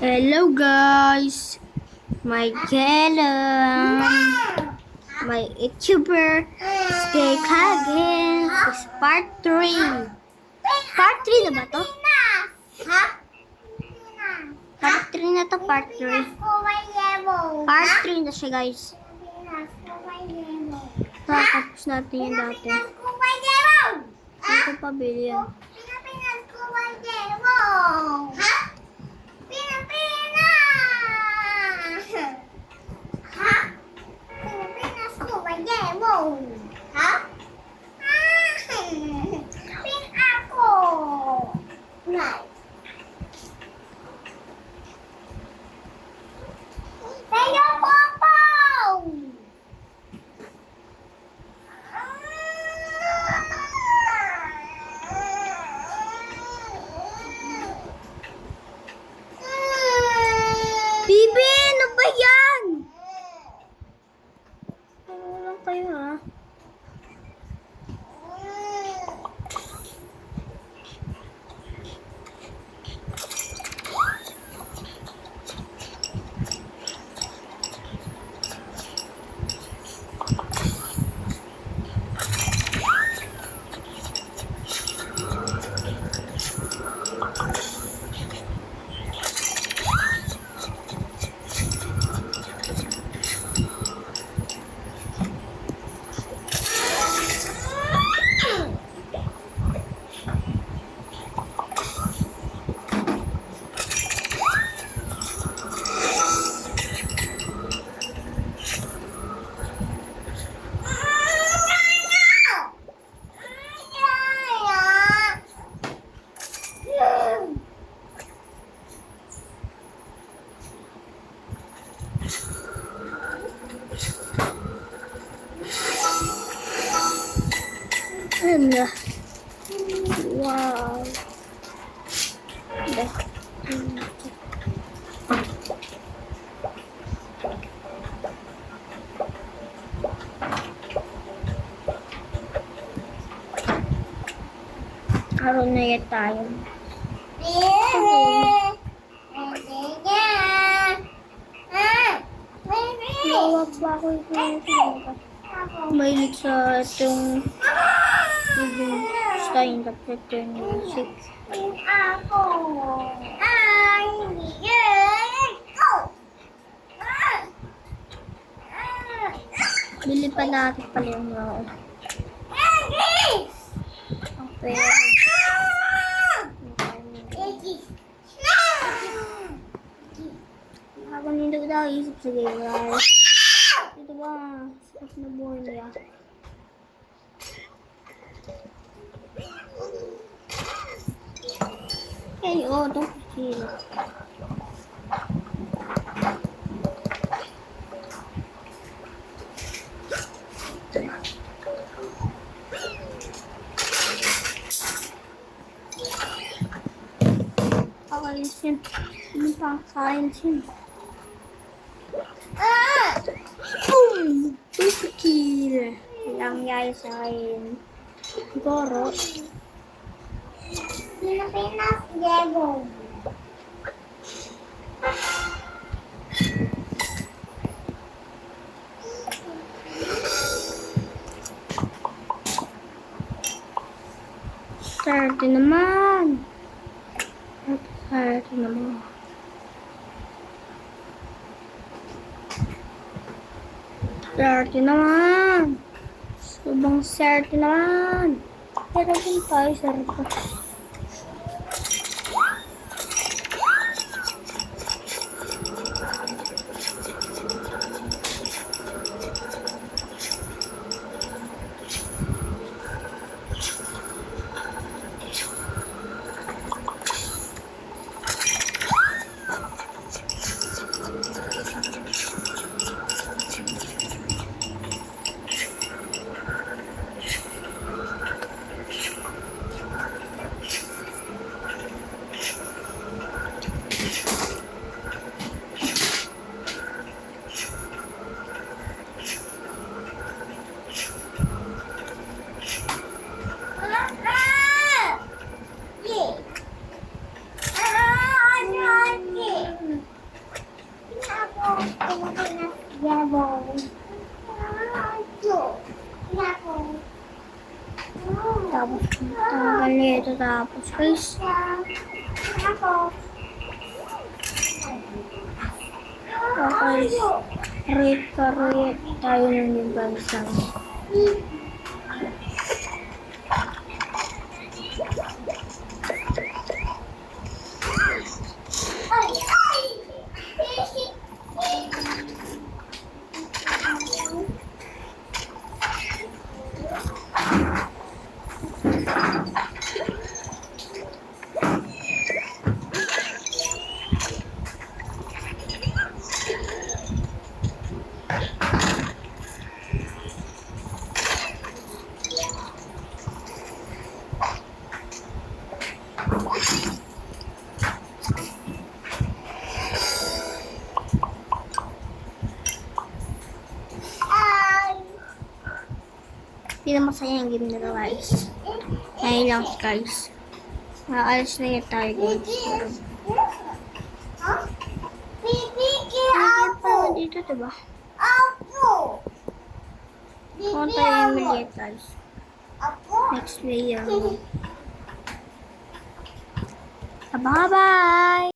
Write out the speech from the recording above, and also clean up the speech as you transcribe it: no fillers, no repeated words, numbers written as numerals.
Hello guys, my Kellen, my YouTuber, Stay Kagin, is part 3. Part 3 na ba to? Ha? Part 3 na to, part 3. Part 3 na siya guys. Tapos natin yung dati. Hindi ko pabili yan. Ha? Ha? Pilipinas ko ba demo? Ha? Pin ako. Right. Tayo Popo! Bibi, ano ba yan? Ano lang kayo ha? Ano? Wow. Karoon na yan tayo. Nawag ba ako yung mahilig sa itong Stein Raptor Music. Ako. Bili pa natin pala yung mga okay. Habang hindi ko isip sa guys. Ito ba? Sarap na buhay niya. Eh, oh, itong kilo. Pakalis yun. Ano pa kain yun? Boom! 2 kilo. Ilang yaya sa akin. Goro. Pilipinas demo. Start naman. Start naman. Start naman. Subang start naman. Pero din tayo start. Tanggal niya ito tapos guys. Ako. Okay. Rate tayo ng yung bansang. Ay, ay. Ay. Hindi na masaya yung game nila guys. Ngayon lang guys. Aalis na yun tayo guys. Huh? Bibiki Hindi ako. pa dito diba? Ako. Kung Bibi tayo yung ako. maliit guys. Ako. Next layer. Bye-bye!